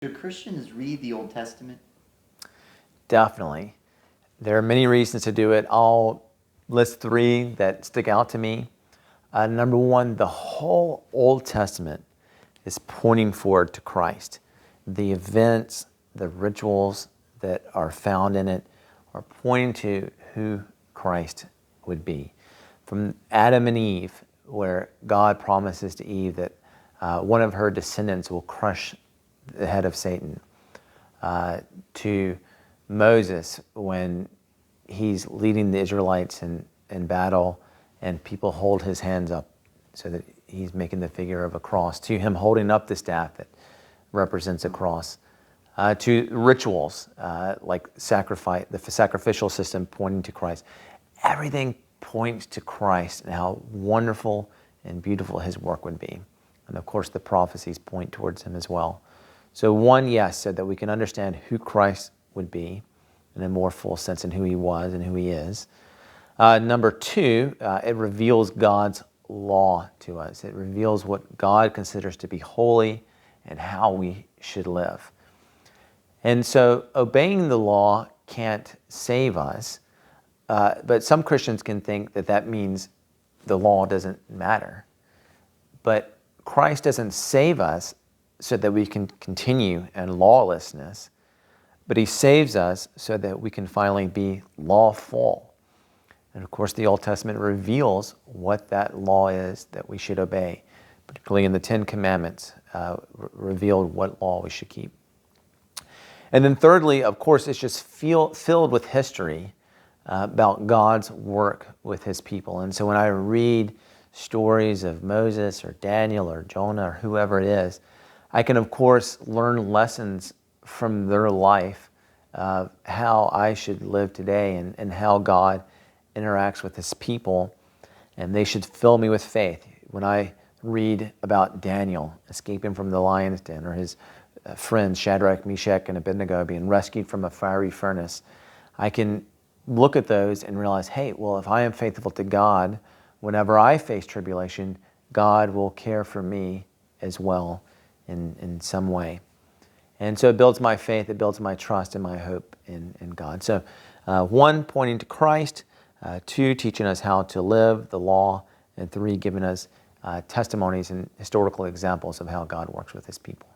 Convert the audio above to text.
Do Christians read the Old Testament? Definitely. There are many reasons to do it. I'll list three that stick out to me. Number one, the whole Old Testament is pointing forward to Christ. The events, the rituals that are found in it are pointing to who Christ would be. From Adam and Eve, where God promises to Eve that one of her descendants will crush the head of Satan, to Moses when he's leading the Israelites in battle and people hold his hands up so that he's making the figure of a cross, to him holding up the staff that represents a cross, to rituals like sacrifice, the sacrificial system pointing to Christ. Everything points to Christ and how wonderful and beautiful his work would be. And of course the prophecies point towards him as well. So one, yes, so that we can understand who Christ would be in a more full sense and who he was and who he is. Number two, it reveals God's law to us. It reveals what God considers to be holy and how we should live. And so obeying the law can't save us, but some Christians can think that that means the law doesn't matter. But Christ doesn't save us so that we can continue in lawlessness, but he saves us so that we can finally be lawful. And of course, the Old Testament reveals what that law is that we should obey, particularly in the Ten Commandments, revealed what law we should keep. And then thirdly, of course, it's just filled with history about God's work with his people. And so when I read stories of Moses or Daniel or Jonah or whoever it is, I can, of course, learn lessons from their life of how I should live today and how God interacts with his people, and they should fill me with faith. When I read about Daniel escaping from the lion's den, or his friends Shadrach, Meshach, and Abednego being rescued from a fiery furnace, I can look at those and realize, hey, well, if I am faithful to God, whenever I face tribulation, God will care for me as well in some way. And so it builds my faith, it builds my trust and my hope in God. So one, pointing to Christ, two, teaching us how to live the law, and three, giving us testimonies and historical examples of how God works with his people.